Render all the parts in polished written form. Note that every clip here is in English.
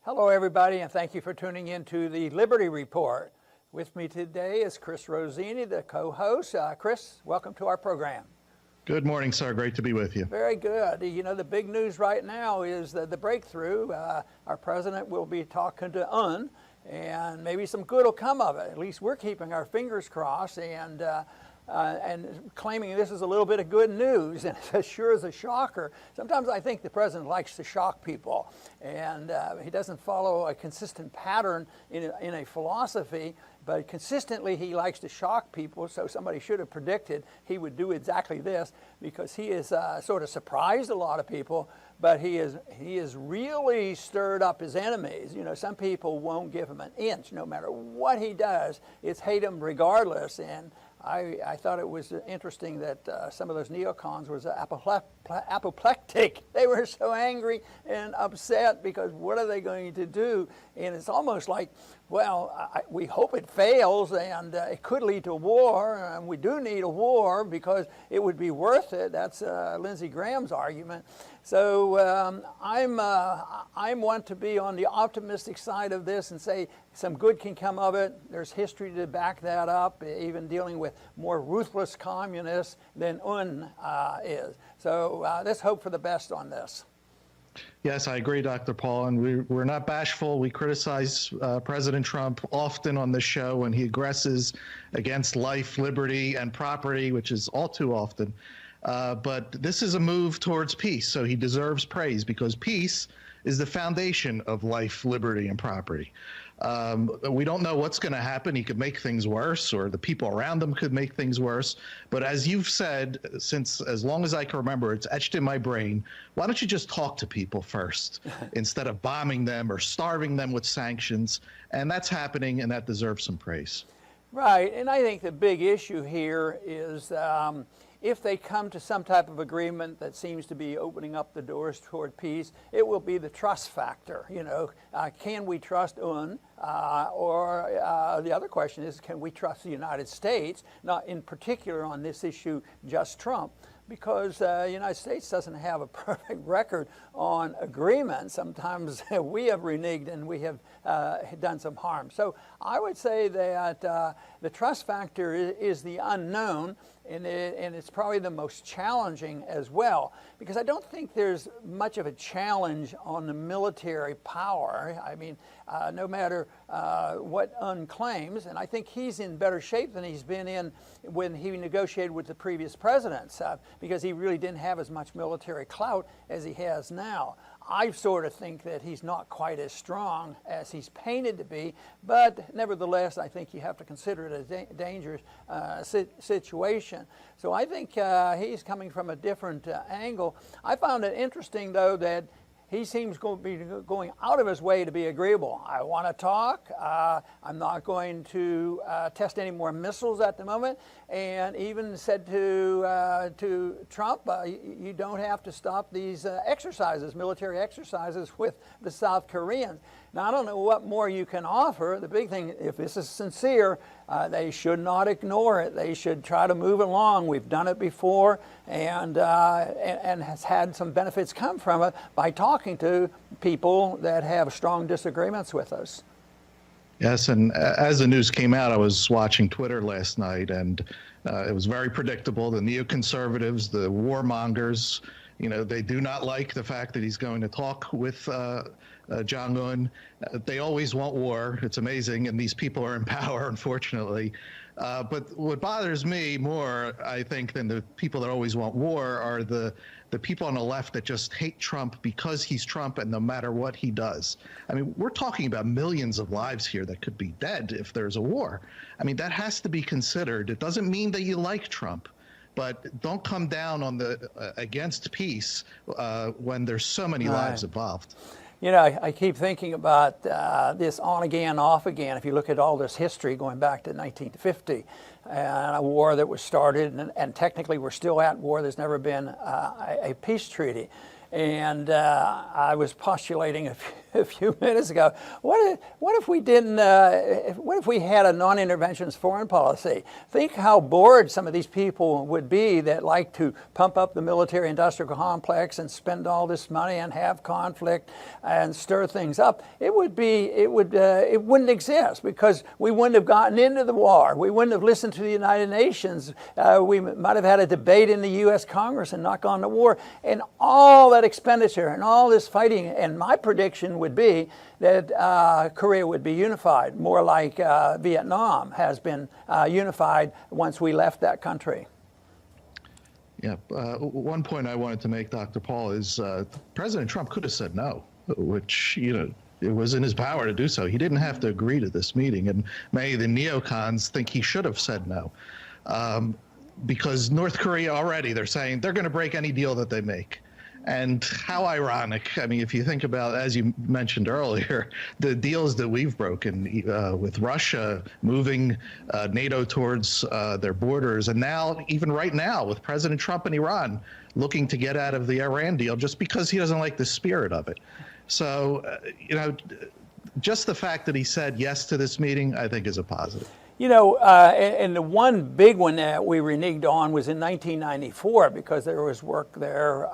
Hello, everybody, and thank you for tuning in to the Liberty Report. With me today is Chris Rossini, the co-host. Chris, welcome to our program. Good morning, sir. Great to be with you. Very good. You know, the big news right now is the breakthrough. Our president will be talking to jong-un, and maybe some good will come of it. At least we're keeping our fingers crossed and claiming this is a little bit of good news, and it's as sure as a shocker. Sometimes I think the president likes to shock people, and he doesn't follow a consistent pattern in a philosophy, but consistently he likes to shock people, so somebody should have predicted he would do exactly this, because he has sort of surprised a lot of people, but he has really stirred up his enemies. You know, some people won't give him an inch, no matter what he does. It's hate him regardless, and I thought it was interesting that some of those neocons was apoplectic. They were so angry and upset because what are they going to do? And it's almost like, well, we hope it fails, and it could lead to war, and we do need a war because it would be worth it. That's Lindsey Graham's argument. So I'm want to be on the optimistic side of this and say some good can come of it. There's history to back that up, even dealing with more ruthless communists than jong-un is. So let's hope for the best on this. Yes, I agree, Dr. Paul, and we're not bashful. We criticize President Trump often on this show when he aggresses against life, liberty, and property, which is all too often. But this is a move towards peace, so he deserves praise because peace is the foundation of life, liberty, and property. We don't know what's going to happen. He could make things worse, or the people around him could make things worse. But as you've said, since as long as I can remember, it's etched in my brain, why don't you just talk to people first instead of bombing them or starving them with sanctions? And that's happening, and that deserves some praise. Right, and I think the big issue here is if they come to some type of agreement that seems to be opening up the doors toward peace, it will be the trust factor. You know, can we trust jong-un? Or the other question is, can we trust the United States? Not in particular on this issue, just Trump, because the United States doesn't have a perfect record on agreements. Sometimes we have reneged and we have done some harm. So I would say that the trust factor is the unknown, and it's probably the most challenging as well, because I don't think there's much of a challenge on the military power. I mean, no matter what jong-un claims, and I think he's in better shape than he's been in when he negotiated with the previous presidents, because he really didn't have as much military clout as he has now. I sort of think that he's not quite as strong as he's painted to be, but nevertheless, I think you have to consider it a dangerous situation. So I think he's coming from a different angle. I found it interesting, though, that he seems to be going out of his way to be agreeable. I want to talk. I'm not going to test any more missiles at the moment. And even said to Trump, you don't have to stop these exercises, military exercises with the South Koreans. Now, I don't know what more you can offer. The big thing, if this is sincere, they should not ignore it. They should try to move along. We've done it before, and has had some benefits come from it by talking to people that have strong disagreements with us. Yes, and as the news came out, I was watching Twitter last night, and it was very predictable. The neoconservatives, the warmongers, you know, they do not like the fact that he's going to talk with jong-un. They always want war. It's amazing, and these people are in power, unfortunately. But what bothers me more, I think, than the people that always want war are the people on the left that just hate Trump because he's Trump and no matter what he does. I mean, we're talking about millions of lives here that could be dead if there's a war. I mean, that has to be considered. It doesn't mean that you like Trump, but don't come down on the against peace when there's so many lives involved. You know, I keep thinking about this on again, off again. If you look at all this history going back to 1950, and a war that was started, and technically we're still at war. There's never been a peace treaty. And I was postulating a few minutes ago. What if we didn't? What if we had a non-interventionist foreign policy? Think how bored some of these people would be that like to pump up the military-industrial complex and spend all this money and have conflict and stir things up. It wouldn't exist because we wouldn't have gotten into the war. We wouldn't have listened to the United Nations. We might have had a debate in the U.S. Congress and not gone to war. And all that expenditure and all this fighting, and my prediction would be that Korea would be unified, more like Vietnam has been unified once we left that country. Yeah, one point I wanted to make, Dr. Paul, is President Trump could have said no, which, it was in his power to do so. He didn't have to agree to this meeting, and many of the neocons think he should have said no. Because North Korea already, they're saying they're going to break any deal that they make. And how ironic. I mean, if you think about, as you mentioned earlier, the deals that we've broken with Russia, moving NATO towards their borders, and now, even right now, with President Trump and Iran looking to get out of the Iran deal just because he doesn't like the spirit of it. So, just the fact that he said yes to this meeting, I think is a positive. And the one big one that we reneged on was in 1994 because there was work there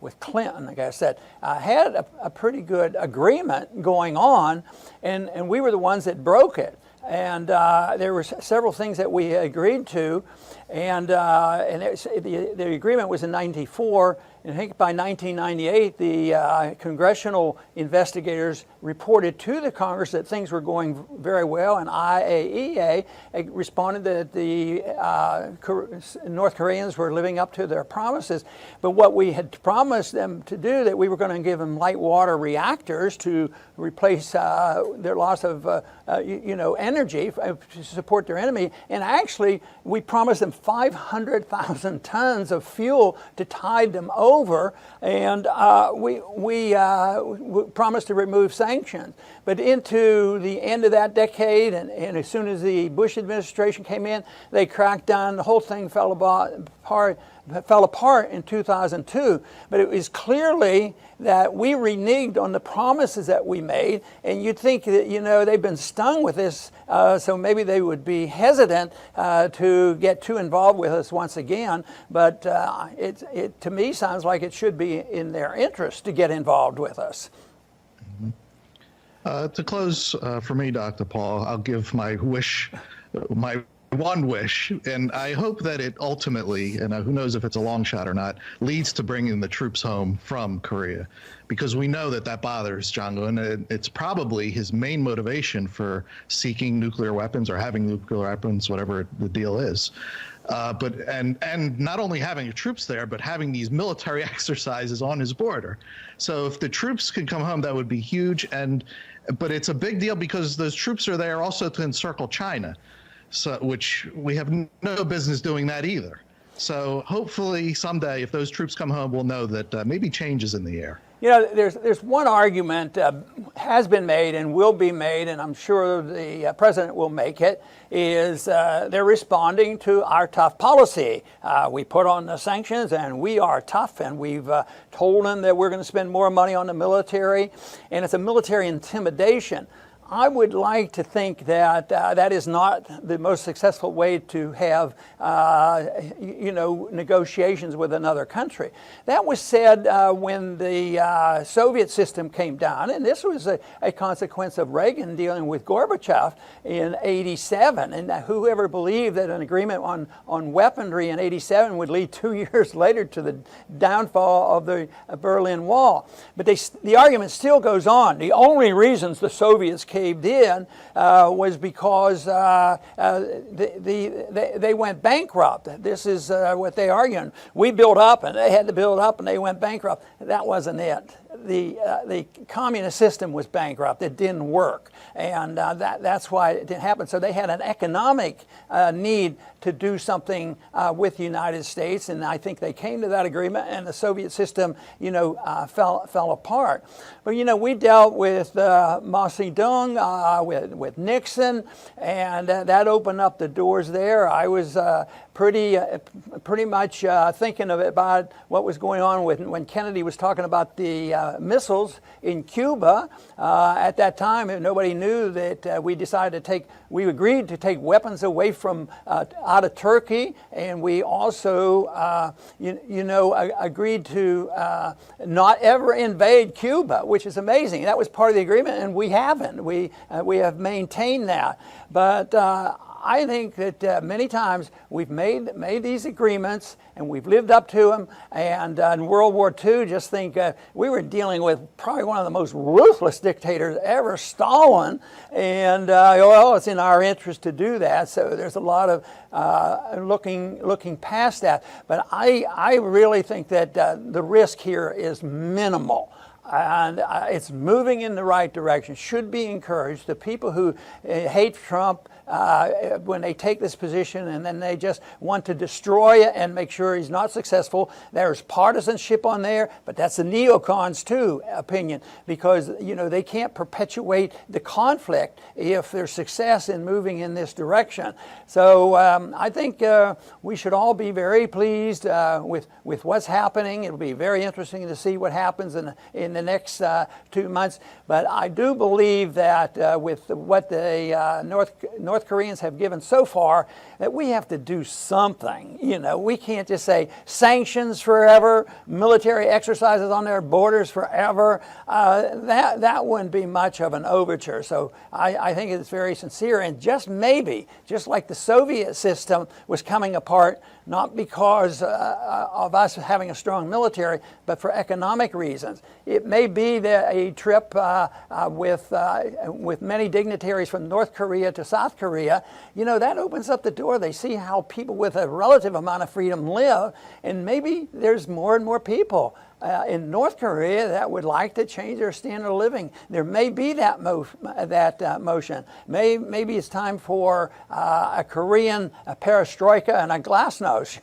with Clinton, like I said, had a pretty good agreement going on, and we were the ones that broke it. And there were several things that we agreed to, and the agreement was in '94. And I think by 1998, the congressional investigators reported to the Congress that things were going very well, and IAEA responded that the North Koreans were living up to their promises. But what we had promised them to do, that we were going to give them light water reactors to replace their loss of energy to support their enemy. And actually, we promised them 500,000 tons of fuel to tide them over, and we promised to remove sanctions. But into the end of that decade, and as soon as the Bush administration came in, they cracked down. The whole thing fell apart in 2002. But it was clearly that we reneged on the promises that we made, and you'd think that they've been stung with this, so maybe they would be hesitant to get too involved with us once again. But it to me sounds like it should be in their interest to get involved with us. To close for me, Dr. Paul, I'll give my one wish, and I hope that it ultimately, and who knows if it's a long shot or not, leads to bringing the troops home from Korea, because we know that bothers Jong-un. It's probably his main motivation for seeking nuclear weapons or having nuclear weapons, whatever the deal is. But not only having troops there, but having these military exercises on his border. So if the troops could come home, that would be huge. But it's a big deal because those troops are there also to encircle China. So, which we have no business doing that either. So hopefully someday, if those troops come home, we'll know that maybe change is in the air. There's one argument has been made and will be made, and I'm sure the president will make it, is they're responding to our tough policy. We put on the sanctions, and we are tough, and we've told them that we're going to spend more money on the military, and it's a military intimidation. I would like to think that that is not the most successful way to have, negotiations with another country. That was said when the Soviet system came down, and this was a consequence of Reagan dealing with Gorbachev in '87. And whoever believed that an agreement on weaponry in '87 would lead 2 years later to the downfall of the Berlin Wall. But the argument still goes on. The only reasons the Soviets caved in was because they went bankrupt. This is what they argued. We built up, and they had to build up, and they went bankrupt. That wasn't it. The communist system was bankrupt. It didn't work, and that's why it didn't happen. So they had an economic need to do something with the United States, and I think they came to that agreement, and the Soviet system, fell apart. But we dealt with Mao Zedong, with Nixon, and that opened up the doors there. I was pretty much thinking about what was going on when Kennedy was talking about the missiles in Cuba. At that time, nobody knew that we agreed to take weapons away from out of Turkey, and we also, agreed to not ever invade Cuba, which is amazing. That was part of the agreement, and we haven't. We have maintained that, but. I think that many times we've made these agreements and we've lived up to them. And in World War II, just think we were dealing with probably one of the most ruthless dictators ever, Stalin. And well, it's in our interest to do that. So there's a lot of looking past that. But I really think that the risk here is minimal. And it's moving in the right direction, should be encouraged. The people who hate Trump, when they take this position and then they just want to destroy it and make sure he's not successful, there's partisanship on there, but that's the neocons too opinion, because they can't perpetuate the conflict if there's success in moving in this direction. So I think we should all be very pleased with what's happening. It'll be very interesting to see what happens in the next 2 months. But I do believe that with what the North Koreans have given so far, that we have to do something. We can't just say sanctions forever, military exercises on their borders forever. That wouldn't be much of an overture. So I think it's very sincere, and just maybe, just like the Soviet system was coming apart, not because of us having a strong military, but for economic reasons. It may be that a trip with many dignitaries from North Korea to South Korea, that opens up the door. They see how people with a relative amount of freedom live, and maybe there's more and more people in North Korea that would like to change their standard of living. There may be that motion. Maybe it's time for a Korean perestroika and a glasnost.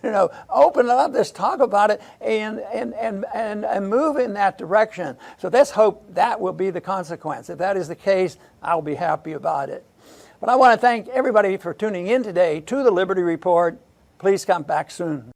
Open it up, let's talk about it, and move in that direction. So let's hope that will be the consequence. If that is the case, I'll be happy about it. But I want to thank everybody for tuning in today to the Liberty Report. Please come back soon.